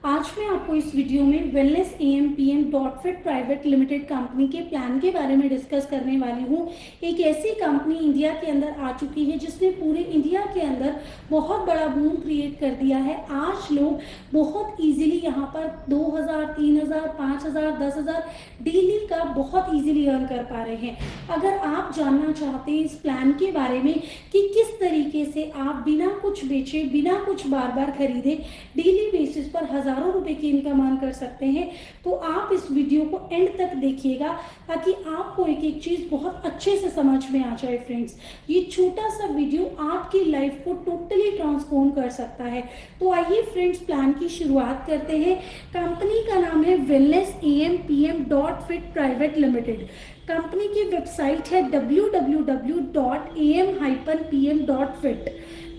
आज मैं आपको इस वीडियो में wellness am PM dot fit private limited company के प्लान के बारे में डिस्कस करने वाली हूँ। एक ऐसी कंपनी इंडिया के अंदर आ चुकी है जिसने पूरे इंडिया के अंदर बहुत बड़ा बूम क्रिएट कर दिया है। आज लोग बहुत इजीली यहाँ पर 2000, 3000, 5000, 10,000 डेली का बहुत इजीली अर्न कर पा रहे हैं। अगर आप जानना चाहते हैं इस प्लान के बारे में कि किस तरीके से आप बिना कुछ बेचे, बिना कुछ बार बार खरीदे डेली बेसिस पर हजारों रुपए की इनकम अर्न कर सकते हैं, तो आप इस वीडियो को एंड तक देखिएगा ताकि आपको एक एक चीज बहुत अच्छे से समझ में आ जाए। फ्रेंड्स, ये छोटा सा वीडियो आपकी लाइफ को टोटली ट्रांसफॉर्म कर सकता है। तो आइए फ्रेंड्स, प्लान की शुरुआत करते हैं। कंपनी का नाम है wellness am PM dot fit private limited. Company की वेबसाइट है www.am-pm.fit।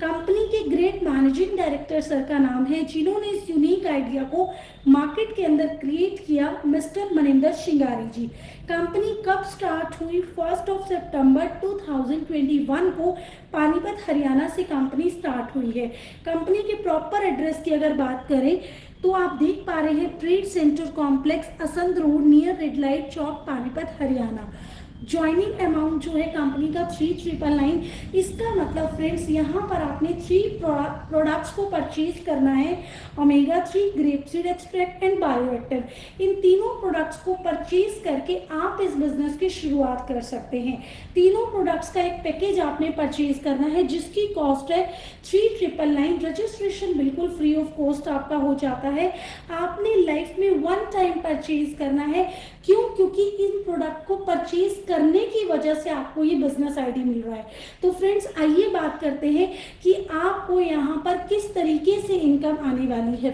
कंपनी के ग्रेट मैनेजिंग डायरेक्टर सर का नाम है जिन्होंने इस यूनिक आइडिया को मार्केट के अंदर क्रिएट किया, मिस्टर मनिंदर शिंगारी जी। कंपनी कब स्टार्ट हुई? 1 सितंबर 2021 को पानीपत हरियाणा से कंपनी स्टार्ट हुई है। कंपनी के प्रॉपर एड्रेस की अगर बात करें तो आप देख पा रहे हैं trade centre complex, Assandh road, near red light chowk, Panipat Haryana. Joining amount जो है कंपनी का 3,999। इसका मतलब फ्रेंड्स, यहाँ पर आपने 3 प्रोडक्ट्स को परचेज करना है, omega 3, grapeseed extract and bioactive. इन तीनों प्रोडक्ट्स को परचेज करके आप इस बिजनेस की शुरुआत कर सकते हैं। तीनों प्रोडक्ट्स का एक पैकेज आपने परचेज करना है जिसकी कॉस्ट है 3,999। रजिस्ट्रेशन बिल्कुल फ्री ऑफ कॉस्ट आपका हो जाता है। आपने लाइफ में 1 टाइम परचेज करना है। क्यों? क्योंकि इन प्रोडक्ट को परचेज करने की वजह से आपको ये बिजनेस आईडी मिल रहा है। तो फ्रेंड्स, आइए बात करते हैं कि आपको यहाँ पर किस तरीके से इनकम आने वाली है।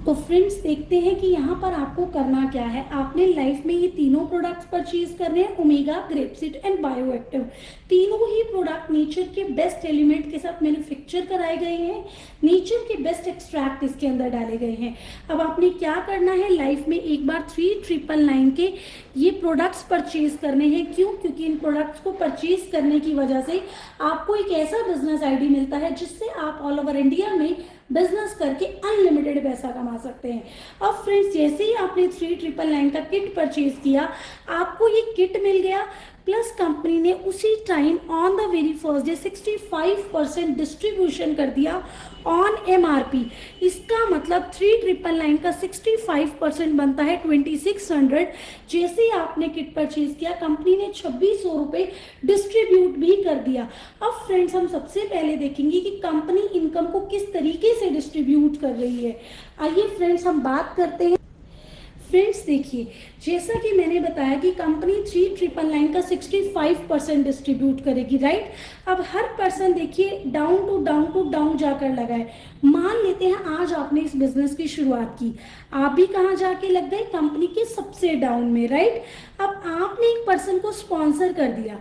तो फ्रेंड्स, देखते हैं कि यहाँ पर आपको करना क्या है। आपने लाइफ में ये तीनों प्रोडक्ट्स परचेज करने हैं, ओमेगा, ग्रेपसीड एंड बायोएक्टिव। तीनों ही प्रोडक्ट नेचर के बेस्ट एलिमेंट के साथ मैन्युफैक्चर कराए गए हैं। नेचर के बेस्ट एक्सट्रैक्ट इसके अंदर डाले गए हैं। अब आपने क्या करना है, लाइफ में एक बार 3,999 के ये प्रोडक्ट्स परचेज करने हैं। क्यों? क्योंकि इन प्रोडक्ट्स को परचेज करने की वजह से आपको एक ऐसा बिजनेस आईडी मिलता है जिससे आप ऑल ओवर इंडिया में बिजनेस करके अनलिमिटेड पैसा कमा सकते हैं। अब फ्रेंड्स, जैसे ही आपने 3,999 का किट परचेज किया, आपको ये किट मिल गया, प्लस कंपनी ने उसी time on the very first day 65% distribution कर दिया ऑन एमआरपी। इसका मतलब 3,999 का 65% बनता है 2,600। जैसे ही आपने किट परचेज किया, कंपनी ने 2,600 रुपये डिस्ट्रीब्यूट भी कर दिया। अब फ्रेंड्स, हम सबसे पहले देखेंगे कि कंपनी इनकम को किस तरीके से डिस्ट्रीब्यूट कर रही है। आइए फ्रेंड्स, हम बात करते हैं। फ्रेंड्स देखिए, जैसा कि मैंने बताया कि कंपनी 3,999 का 65% डिस्ट्रीब्यूट करेगी, राइट। अब हर पर्सन देखिए डाउन टू डाउन जाकर लगा है। मान लेते हैं आज आपने इस बिजनेस की शुरुआत की, आप भी कहाँ जाके लग गए? कंपनी के सबसे डाउन में, राइट। अब आपने एक पर्सन को स्पॉन्सर कर दिया,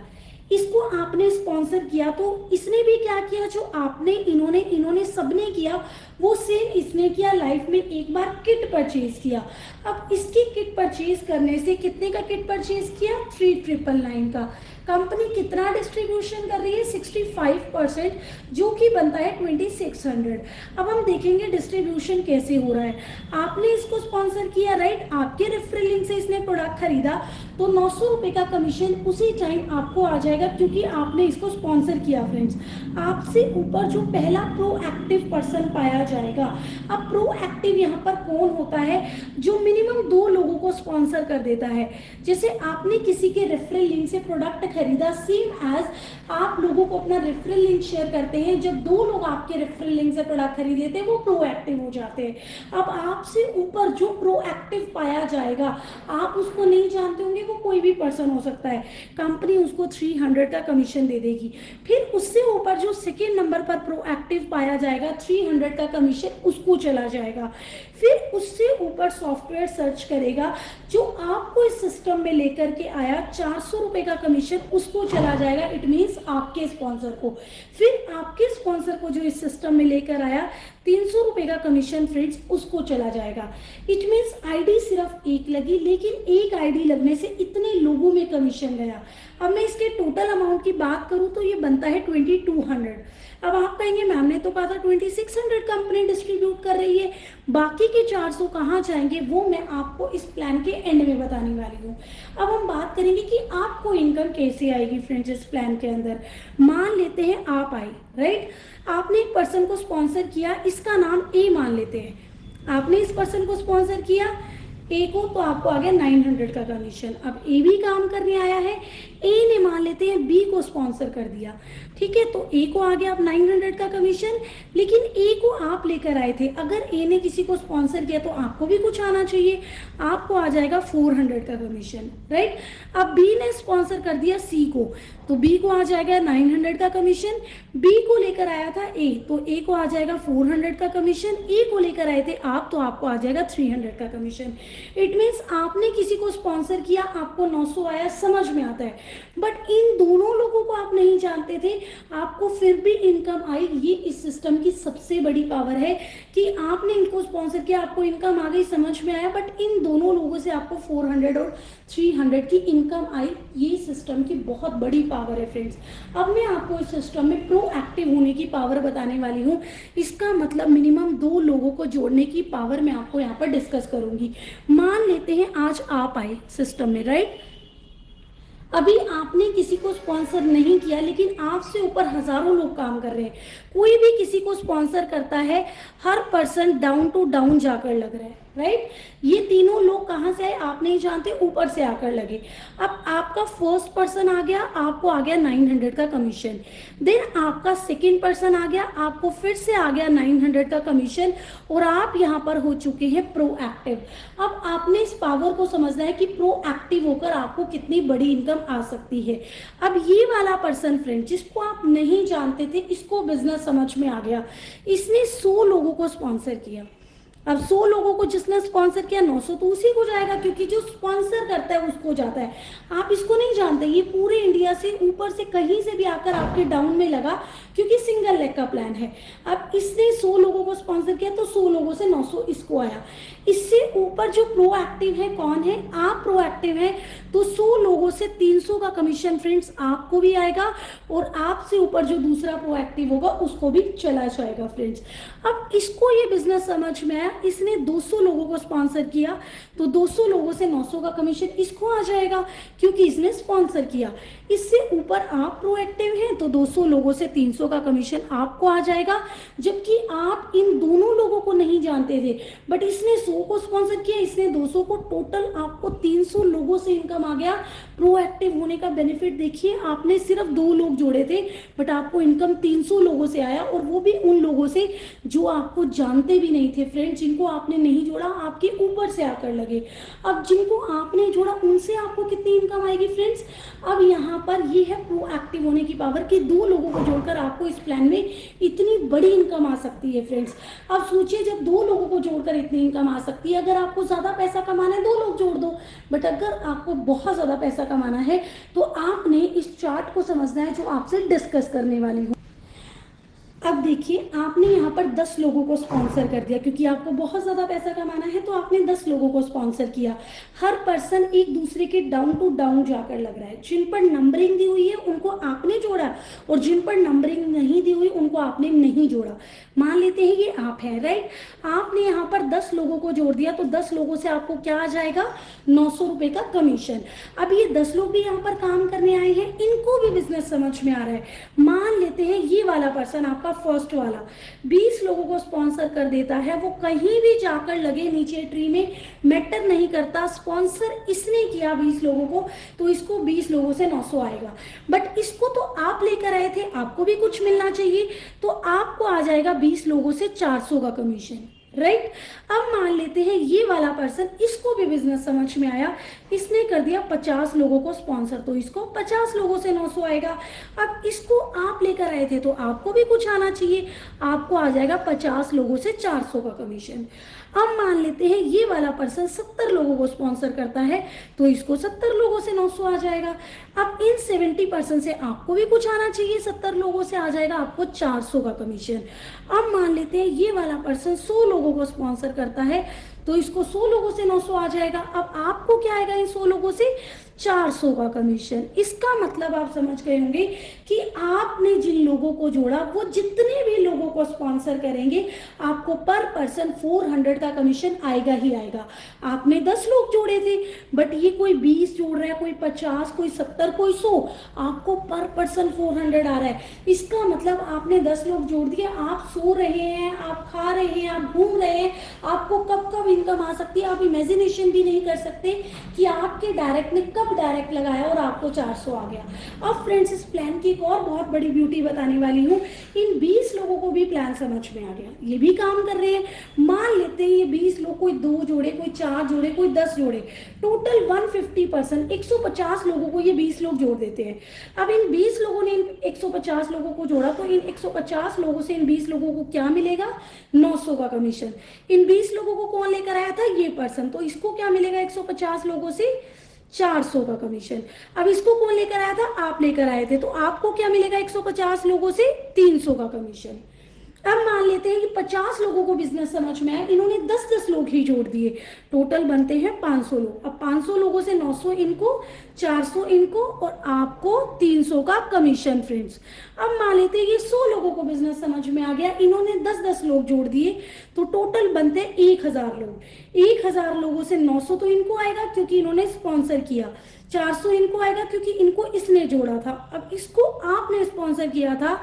इसको आपने स्पॉन्सर किया, तो इसने भी क्या किया? जो आपने इन्होंने सबने किया वो सेम इसने किया। लाइफ में एक बार किट परचेज किया। अब इसकी किट परचेज करने से कितने का किट परचेज किया? 3,999 का। कंपनी कितना डिस्ट्रीब्यूशन कर रही है? 65%, जो कि बनता है 2,600। अब हम देखेंगे डिस्ट्रीब्यूशन कैसे हो रहा है। आपने इसको स्पॉन्सर किया, राइट। आपके रेफरल लिंक से इसने प्रोडक्ट खरीदा, तो 900 रुपये का कमीशन उसी टाइम आपको आ जाएगा क्योंकि आपने इसको स्पॉन्सर किया। फ्रेंड्स, आपसे ऊपर जो पहला प्रोएक्टिव पर्सन पाया जाएगा। अब प्रोएक्टिव यहाँ पर कौन होता है? जो मिनिमम 2 लोगों को स्पॉन्सर कर देता है। जैसे आपने किसी के रेफरल लिंक से प्रोडक्ट खरीदा, सेम एज आप लोगों को अपना रेफरल लिंक शेयर करते हैं। जब 2 लोग आपके रेफरल लिंक से प्रोडक्ट खरीद लेते हैं, वो प्रोएक्टिव हो जाते हैं। अब आपसे ऊपर जो प्रोएक्टिव पाया जाएगा, आप उसको नहीं जानते होंगे, वो कोई भी पर्सन हो सकता है। कंपनी उसको 300 का कमीशन दे देगी। फिर उससे ऊपर जो सेकेंड नंबर पर प्रोएक्टिव पाया जाएगा, 300 का कमीशन उसको चला जाएगा। फिर उससे ऊपर सॉफ्टवेयर सर्च करेगा, जो आपको इस सिस्टम में लेकर के आया, 400 रुपए का कमीशन उसको चला जाएगा। इट मीन्स आपके स्पॉन्सर को। फिर आपके स्पॉन्सर को जो इस सिस्टम में लेकर आया, ₹300 का कमीशन फ्रेंड्स उसको चला जाएगा। इट मीन्स आईडी सिर्फ एक लगी, लेकिन एक आईडी लगने से इतने लोगों में कमीशन गया। अब मैं इसके टोटल अमाउंट की बात करूं तो ये बनता है 2200। अब आप कहेंगे मैम ने तो कहा था 2600 कंपनी डिस्ट्रीब्यूट कर रही है, बाकी के 400 कहाँ जाएंगे, वो मैं आपको इस प्लान के एंड में बताने वाली हूँ। अब हम बात करेंगे कि आपको इनकम कैसे आएगी फ्रेंड्स इस प्लान के अंदर। मान लेते हैं आप आई, राइट, आपने एक पर्सन को स्पॉन्सर किया, इसका नाम ए मान लेते हैं। आपने इस पर्सन को स्पॉन्सर किया ए को, तो आपको आ गया 900 का कमीशन। अब ए भी काम करने आया है, ए ने मान लेते हैं बी को स्पॉन्सर कर दिया, ठीक है, तो ए को आ गया अब 900 का कमीशन, लेकिन ए को आप लेकर आए थे। अगर ए ने किसी को स्पॉन्सर किया तो आपको भी कुछ आना चाहिए, आपको आ जाएगा 400 का कमीशन, राइट। अब बी ने स्पॉन्सर कर दिया सी को, तो बी को आ जाएगा 900 का कमीशन। बी को लेकर आया था ए, तो ए को आ जाएगा 400 का कमीशन। ए को लेकर आए थे आप, तो आपको आ जाएगा 300 का कमीशन। इट मीन्स आपने किसी को स्पॉन्सर किया, आपको 900 आया, समझ में आता है, बट इन दोनों लोगों को आप नहीं जानते थे, आपको फिर भी इनकम आई। ये इस सिस्टम की सबसे बड़ी पावर है कि आपने इनको स्पॉन्सर किया, आपको इनकम आ गई, समझ में आया, बट इन दोनों लोगों से आपको 400 और 300 की इनकम आई। ये सिस्टम की बहुत बड़ी पावर है फ्रेंड्स। अब मैं आपको इस सिस्टम में प्रोएक्टिव होने की पावर बताने वाली हूँ। इसका मतलब मिनिमम 2 लोगों को जोड़ने की पावर मैं आपको यहाँ पर डिस्कस करूंगी। मान लेते हैं आज आप आए सिस्टम में, राइट, अभी आपने किसी को स्पॉन्सर नहीं किया, लेकिन आपसे ऊपर हजारों लोग काम कर रहे हैं। कोई भी किसी को स्पॉन्सर करता है, हर पर्सन डाउन टू डाउन जाकर लग रहा है, राइट। ये तीनों लोग कहाँ से आए आप नहीं जानते, ऊपर से आकर लगे। अब आपका फर्स्ट पर्सन आ गया, आपको आ गया 900 का कमीशन। देन आपका सेकंड पर्सन आ गया, आपको फिर से आ गया 900 का कमीशन, और आप यहाँ पर हो चुके हैं प्रोएक्टिव। अब आपने इस पावर को समझना है कि प्रोएक्टिव होकर आपको कितनी बड़ी इनकम आ सकती है। अब ये वाला पर्सन फ्रेंड जिसको आप नहीं जानते थे, इसको बिजनेस समझ में आ गया, इसने 100 लोगों को स्पॉन्सर किया। अब 100 लोगों को जिसने स्पॉन्सर किया, 900 तो उसी को जाएगा, क्योंकि जो स्पॉन्सर करता है उसको जाता है। आप इसको नहीं जानते, ये पूरे इंडिया से ऊपर से कहीं से भी आकर आपके डाउन में लगा, क्योंकि सिंगल लेग का प्लान है। अब इसने 100 लोगों को स्पॉन्सर किया, तो 100 लोगों से 900 इसको आया। इससे ऊपर जो प्रोएक्टिव है, कौन है, आप प्रोएक्टिव है, तो 100 लोगों से 300 का कमीशन फ्रेंड्स आपको भी आएगा, और आपसे ऊपर जो दूसरा प्रोएक्टिव होगा उसको भी चला जाएगा फ्रेंड्स। अब इसको ये बिजनेस समझ में आया, इसने 200 लोगों को स्पॉन्सर किया, तो 200 लोगों से 900 का कमीशन इसको आ जाएगा, क्योंकि इसने स्पॉन्सर किया। इससे ऊपर आप प्रोएक्टिव हैं, तो 200 लोगों से 300 का कमीशन आपको आ जाएगा, जबकि आप इन दोनों लोगों को नहीं जानते थे, बट इसने 100 को स्पॉन्सर किया, इसने 200 को, टोटल आपको 300 लोगों से इनकम आ गया। प्रोएक्टिव होने का बेनिफिट देखिए, आपने सिर्फ 2 लोग जोड़े थे, बट आपको इनकम 300 लोगों से आया, और वो भी उन लोगों से जो आपको जानते भी नहीं थे फ्रेंड्स, जिनको आपने नहीं जोड़ा, आपके ऊपर से आकर लगे। अब जिनको आपने जोड़ा उनसे आपको कितनी इनकम आएगी फ्रेंड्स। अब यहाँ पर ये है प्रोएक्टिव होने की पावर कि 2 लोगों को जोड़कर आपको इस प्लान में इतनी बड़ी इनकम आ सकती है फ्रेंड्स। अब सोचिए, जब 2 लोगों को जोड़कर इतनी इनकम आ सकती है, अगर आपको ज्यादा पैसा कमाना है 2 लोग जोड़ दो, बट अगर आपको बहुत ज्यादा पैसा कमाना है तो आपने इस चार्ट को समझना है जो आपसे डिस्कस करने वाली हूँ। अब देखिए, आपने यहाँ पर 10 लोगों को स्पॉन्सर कर दिया, क्योंकि आपको बहुत ज़्यादा पैसा कमाना है, तो आपने 10 लोगों को स्पॉन्सर किया। हर पर्सन एक दूसरे के डाउन टू डाउन जाकर लग रहा है। जिन पर नंबरिंग दी हुई है उनको आपने जोड़ा, और जिन पर नंबरिंग नहीं दी हुई उनको आपने नहीं जोड़ा। मान लेते हैं ये आप हैं, राइट, आपने यहाँ पर 10 लोगों को जोड़ दिया, तो 10 लोगों से आपको क्या आ जाएगा, 900 रुपये का कमीशन। अब ये 10 लोग भी यहाँ पर काम करने आए हैं, इनको भी बिजनेस समझ में आ रहा है। मान लेते हैं ये वाला पर्सन, आपका फर्स्ट वाला, 20 लोगों को स्पॉन्सर कर देता है, वो कहीं भी जाकर लगे नीचे ट्री में, मैटर नहीं करता, स्पॉन्सर इसने किया 20 लोगों को, तो इसको 20 लोगों से 900 आएगा। बट इसको तो आप लेकर आए थे, आपको भी कुछ मिलना चाहिए, तो आपको आ जाएगा 20 लोगों से 400 का कमीशन। राइट। अब मान लेते हैं ये वाला पर्सन, इसको भी बिजनेस समझ में आया, इसने कर दिया 50 लोगों को स्पॉन्सर, तो इसको 50 लोगों से 900 आएगा। अब इसको आप लेकर आए थे तो आपको भी कुछ आना चाहिए, आपको आ जाएगा 50 लोगों से 400 का कमीशन। अब मान लेते हैं ये वाला पर्सन 70 लोगों को स्पॉन्सर करता है, तो इसको 70 लोगों से 900 आ जाएगा। अब इन 70% से आपको भी कुछ आना चाहिए, 70 लोगों से आ जाएगा आपको 400 का कमीशन। अब मान लेते हैं ये वाला पर्सन 100 लोगों को स्पॉन्सर करता है, तो इसको 100 लोगों से 900 आ जाएगा। अब आपको क्या आएगा इन 100 लोगों से? 400 का कमीशन। इसका मतलब आप समझ गए होंगे कि आपने जिन लोगों को जोड़ा वो जितने भी लोगों को स्पॉन्सर करेंगे आपको पर पर्सन 400 का कमीशन आएगा ही आएगा। आपने 10 लोग जोड़े थे, बट ये कोई 20 जोड़ रहा है, कोई 50, कोई 70, कोई 100, आपको पर पर्सन 400 आ रहा है। इसका मतलब आपने 10 लोग जोड़ दिए, आप सो रहे हैं, आप खा रहे हैं, आप घूम रहे हैं, आपको कब कब इनकम आ सकती है आप इमेजिनेशन भी नहीं कर सकते कि आपके डायरेक्ट ने कब डायरेक्ट लगाया और आपको 400 आ गया। अब फ्रेंड्स इस प्लान की एक और बहुत बड़ी ब्यूटी बताने वाली हूँ। इन 20 लोगों को भी प्लान समझ में आ गया, ये भी काम कर रहे हैं। मान लेते हैं ये 20 लोग, कोई 2 जोड़े, कोई 4 जोड़े, कोई 10 जोड़े, टोटल 150%, 150 लोगों को ये 20 लोग जोड़ देते हैं। अब इन 20 लोगों ने इन 150 लोगों को जोड़ा, तो इन 150 लोगों से इन 20 लोगों को क्या मिलेगा? 900 का कमीशन। इन 20 लोगों को कौन लेकर आया था? ये पर्सन, तो इसको क्या मिलेगा? 150 लोगों से 400 का कमीशन। अब इसको कौन लेकर आया था? आप लेकर आए थे, तो आपको क्या मिलेगा? 150 लोगों से 300 का कमीशन। अब मान लेते हैं कि 50 लोगों को बिजनेस समझ में आया, इन्होंने 10-10 लोग ही जोड़ दिए, टोटल बनते हैं 500 लोग। अब 500 लोगों से 900 इनको, 400 इनको और आपको 300 का कमीशन फ्रेंड्स। अब मान लेते हैं कि 100 लोगों को बिजनेस समझ में आ गया, इन्होंने 10-10 लोग जोड़ दिए, तो टोटल बनते 1000 लोग। 1000 लोगों से 900 तो इनको आएगा क्योंकि इन्होंने स्पॉन्सर किया, 400 इनको आएगा क्योंकि इनको इसने जोड़ा था, अब इसको आपने स्पॉन्सर किया था,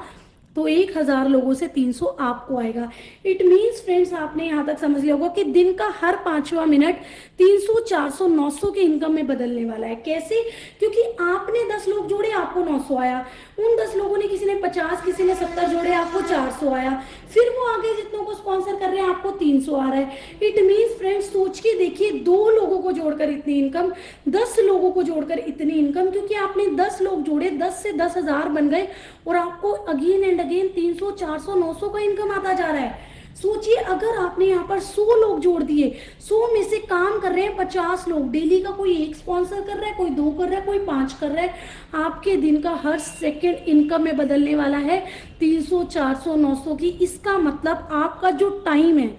तो 1000 लोगों से 300 आपको आएगा। इट मीन्स फ्रेंड्स आपने यहाँ तक समझ लिया होगा कि दिन का हर 5वां मिनट 300, 400, 900 के इनकम में बदलने वाला है। कैसे? क्योंकि आपने 10 लोग जोड़े, आपको 900 आया, उन 10 लोगों ने, किसी ने 50, किसी ने 70 जोड़े, आपको 400 आया, फिर वो आगे जितनों को स्पॉन्सर कर रहे हैं आपको 300 आ रहा है। इट मीन्स फ्रेंड्स सोच के देखिए, 2 लोगों को जोड़कर इतनी इनकम, 10 लोगों को जोड़कर इतनी इनकम, क्योंकि आपने 10 लोग जोड़े, 10 से 10,000 बन गए और आपको अगेन एंड अगेन 300, 400, 900 का इनकम आता जा रहा है। सोचिए अगर आपने यहाँ पर 100 लोग जोड़ दिए, 100 में से काम कर रहे हैं 50 लोग, डेली का कोई 1 स्पॉन्सर कर रहा है, कोई 2 कर रहा है, कोई 5 कर रहा है, आपके दिन का हर सेकंड इनकम में बदलने वाला है 300, 400, 900 की। इसका मतलब आपका जो टाइम है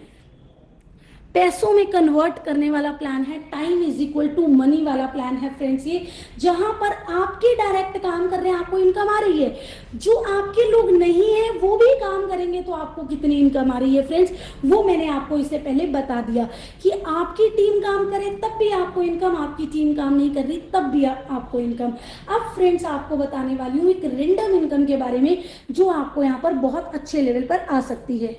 पैसों में कन्वर्ट करने वाला प्लान है, time is equal to money वाला प्लान है फ्रेंड्स ये, जहां पर आपके डायरेक्ट काम कर रहे हैं आपको इनकम आ रही है, जो आपके लोग नहीं है वो भी काम करेंगे तो आपको कितनी इनकम आ रही है फ्रेंड्स, वो मैंने आपको इससे पहले बता दिया कि आपकी टीम काम करे तब भी आपको इनकम, आपकी टीम काम नहीं कर रही तब भी आपको इनकम। अब फ्रेंड्स आपको बताने वाली हूँ एक रेंडम इनकम के बारे में जो आपको यहाँ पर बहुत अच्छे लेवल पर आ सकती है।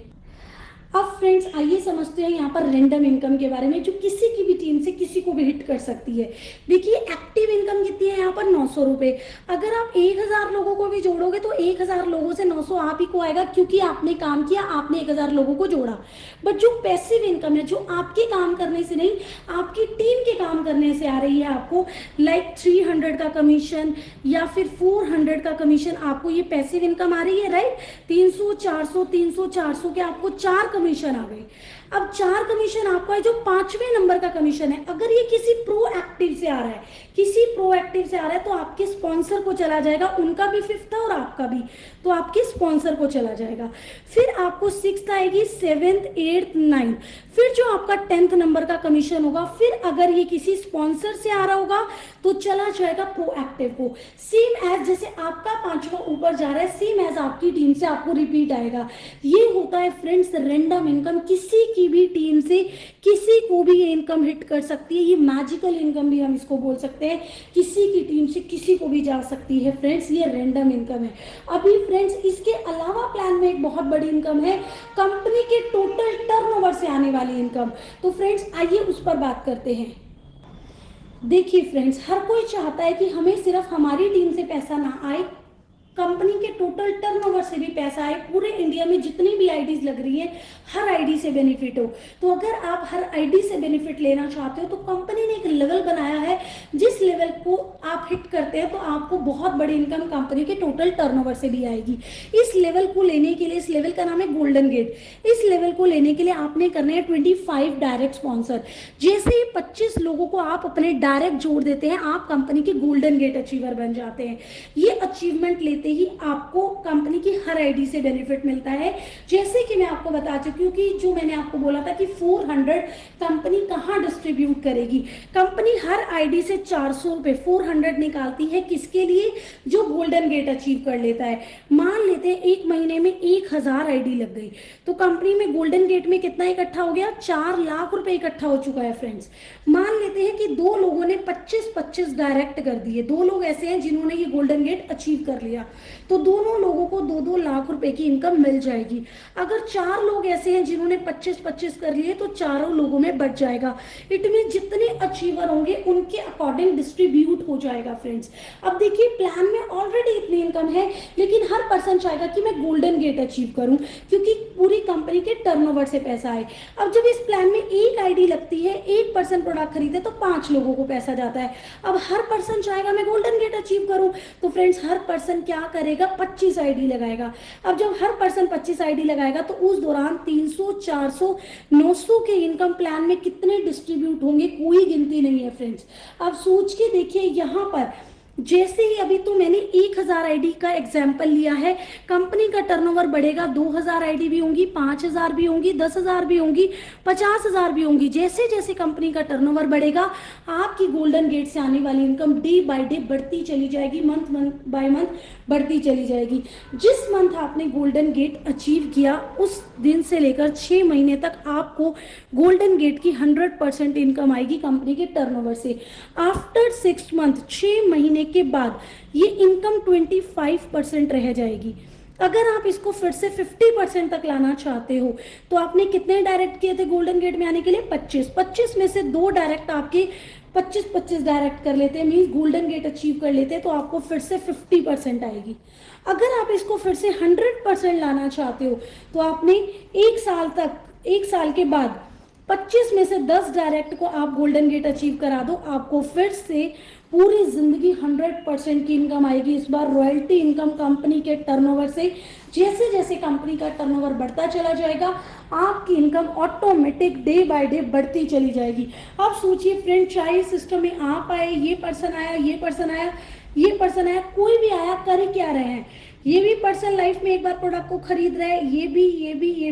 अब फ्रेंड्स आइए समझते हैं यहाँ पर रेंडम इनकम के बारे में जो किसी की भी टीम से किसी को भी हिट कर सकती है। देखिए एक्टिव इनकम कितनी है यहाँ पर? 900 रुपए। अगर आप 1000 लोगों को भी जोड़ोगे तो 1000 लोगों से 900 आप ही को आएगा क्योंकि आपने काम किया, आपने 1000 लोगों को जोड़ा। बट जो पैसिव इनकम है, जो आपके काम करने से नहीं आपकी टीम के काम करने से आ रही है आपको, लाइक 300 का कमीशन या फिर 400 का कमीशन, आपको ये पैसिव इनकम आ रही है राइट। 300, 400, 300, 400 के आपको 4 कमीशन आ गए। अब 4 कमीशन आपका है, जो 5वें नंबर का कमीशन है अगर ये किसी प्रोएक्टिव से आ रहा है, किसी प्रोएक्टिव से आ रहा है तो आपके स्पॉन्सर को चला जाएगा, उनका भी 5th और आपका भी, तो आपके स्पॉन्सर को चला जाएगा। फिर आपको 6th आएगी, 7th, 8th, 9th, फिर जो आपका 10th नंबर का कमीशन होगा, फिर अगर ये किसी स्पॉन्सर से आ रहा होगा तो चला जाएगा प्रोएक्टिव को। सेम एज जैसे आपका 5वां ऊपर जा रहा है, सेम एज आपकी टीम से आपको रिपीट आएगा। ये होता है फ्रेंड्स रेंडम इनकम, किसी की भी टीम से किसी को भी ये इनकम हिट कर सकती है। ये मैजिकल इनकम भी हम इसको बोल सकते हैं, किसी की टीम से किसी को भी जा सकती है फ्रेंड्स, ये रेंडम इनकम है। अभी फ्रेंड्स इसके अलावा प्लान में एक बहुत बड़ी इनकम है, कंपनी के टोटल टर्नओवर से आने वाली इनकम। तो फ्रेंड्स आइए उस पर बात करते हैं। देखिए फ्रेंड्स हर कोई चाहता है कि हमें सिर्फ हमारी टीम से पैसा ना आए, कंपनी के टोटल टर्नओवर से भी पैसा आए। पूरे इंडिया में जितनी भी आईडीज लग रही है हर आईडी से बेनिफिट हो। तो अगर आप हर आईडी से बेनिफिट लेना चाहते हो तो कंपनी ने एक लेवल बनाया है, जिस लेवल को आप हिट करते हैं तो आपको बहुत बड़ी इनकम कंपनी के टोटल टर्नओवर से भी आएगी। इस लेवल को लेने के लिए, इस लेवल का नाम है गोल्डन गेट, इस लेवल को लेने के लिए आपने करने हैं 25 डायरेक्ट स्पॉन्सर। जैसे ही 25 लोगों को आप अपने डायरेक्ट जोड़ देते हैं, आप कंपनी के गोल्डन गेट अचीवर बन जाते हैं। ये अचीवमेंट लेते ही आपको कंपनी की हर आईडी से बेनिफिट मिलता है। जैसे कि मैं आपको बता चुकी हूँ कि जो मैंने आपको बोला था कि 400 कंपनी कहाँ डिस्ट्रीब्यूट करेगी, कंपनी हर आईडी से 400 रुपए 400 निकालती है। किसके लिए? जो गोल्डन गेट अचीव कर लेता है। मान लेते हैं एक महीने में 1000 आईडी लग गई, तो कंपनी में गोल्डन गेट में कितना इकट्ठा हो गया? 4 लाख रुपए इकट्ठा हो चुका है फ्रेंड्स। मान लेते हैं कि दो लोगों ने 25-25 डायरेक्ट कर दिए, दो लोग ऐसे हैं जिन्होंने ये गोल्डन गेट अचीव कर लिया, तो दोनों लोगों को 2-2 लाख रुपए की इनकम मिल जाएगी। अगर 4 लोग ऐसे हैं जिन्होंने 25-25 कर लिए तो चारों लोगों में बच जाएगा। इट मीन जितने अचीवर होंगे उनके अकॉर्डिंग डिस्ट्रीब्यूट हो जाएगा फ्रेंड्स। अब देखिए, प्लान में ऑलरेडी इतनी इनकम है, लेकिन हर पर्सन चाहेगा कि मैं गोल्डन गेट अचीव करूं, क्योंकि पूरी कंपनी के टर्नओवर से पैसा आए। अब जब इस प्लान में एक आईडी लगती है, एक पर्सन प्रोडक्ट खरीदे तो 5 लोगों को पैसा जाता है। अब हर पर्सन चाहेगा मैं गोल्डन गेट अचीव करूं, तो फ्रेंड्स हर पर्सन क्या करेगा? 25 आईडी लगाएगा। अब जब हर पर्सन 25 आईडी लगाएगा तो उस दौरान 300, 400, 900 के इनकम प्लान में कितने डिस्ट्रीब्यूट होंगे, कोई गिनती नहीं है फ्रेंड्स। अब सोच के देखिए, यहां पर जैसे ही अभी तो मैंने 1000 आईडी का एग्जाम्पल लिया है, कंपनी का टर्नओवर बढ़ेगा, 2000 आईडी भी होंगी, 5000 भी होंगी, 10,000 भी होंगी, 50,000 भी होंगी। जैसे जैसे कंपनी का टर्नओवर बढ़ेगा, आपकी गोल्डन गेट से आने वाली इनकम डे बाय डे बढ़ती चली जाएगी, मंथ बाय मंथ बढ़ती चली जाएगी। जिस मंथ आपने गोल्डन गेट अचीव किया, उस दिन से लेकर 6 महीने तक आपको गोल्डन गेट की 100% इनकम आएगी कंपनी के टर्नओवर से। आफ्टर 6 मंथ, 6 महीने के बाद ये इनकम 25% रह जाएगी। अगर आप इसको फिर से 50% तक लाना चाहते हो, तो आपने कितने डायरेक्ट किए थे गोल्डन गेट में आने के लिए? 25 में से 2 डायरेक्ट आपके 25 डायरेक्ट कर लेते हैं, मीन्स गोल्डन गेट अचीव कर लेते हैं, तो आपको फिर से 50% आएगी। अगर आप इसको फिर से 100% लाना चाहते हो, तो आपने 1 साल के बाद 25 में से 10 डायरेक्ट को आप गोल्डन गेट अचीव करा दो, आपको फिर से पूरी जिंदगी 100% की इनकम आएगी। इस बार रॉयल्टी इनकम कंपनी के टर्नओवर से। जैसे जैसे कंपनी का टर्नओवर बढ़ता चला जाएगा, आपकी income automatic day by day बढ़ती चली जाएगी। अब सोचिए फ्रेंड, चाहे सिस्टम में आप आए, ये पर्सन आया, ये पर्सन आया, ये पर्सन आया, कोई भी आया, कर क्या रहे हैं? ये भी पर्सन लाइफ में एक बार प्रोडक्ट को खरीद रहे हैं, ये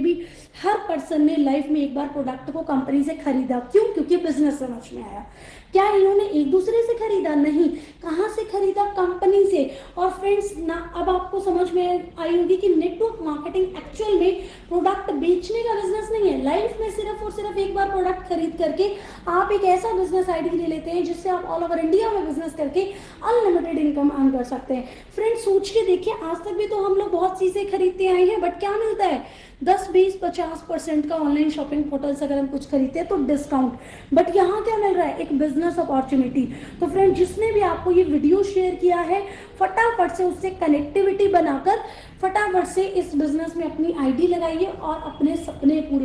भी हर पर्सन ने लाइफ में एक बार प्रोडक्ट को कंपनी से खरीदा। क्यों? क्योंकि बिजनेस समझ में आया। क्या इन्होंने एक दूसरे से खरीदा? नहीं। कहां से खरीदा? कंपनी से। और फ्रेंड्स ना, अब आपको समझ में आई होगी कि नेटवर्क मार्केटिंग एक्चुअल में प्रोडक्ट बेचने का बिजनेस नहीं है। लाइफ में सिर्फ और सिर्फ एक बार प्रोडक्ट खरीद करके आप एक ऐसा बिजनेस आईडी ले लेते हैं जिससे आप ऑल ओवर इंडिया में बिजनेस करके अनलिमिटेड इनकम अर्न कर सकते हैं। फ्रेंड्स सोच के देखिए, आज तक भी तो हम लोग बहुत चीजें खरीदते आए हैं, बट क्या मिलता है? 10, 20, 50% का ऑनलाइन शॉपिंग पोर्टल से अगर हम कुछ खरीदते हैं तो डिस्काउंट। बट यहाँ क्या मिल रहा है? एक बिजनेस अपॉर्चुनिटी। तो फ्रेंड, जिसने भी आपको ये वीडियो शेयर किया है, फटाफट से उससे कनेक्टिविटी बनाकर फटाफट से इस बिजनेस में अपनी आईडी लगाइए और अपने सपने पूरे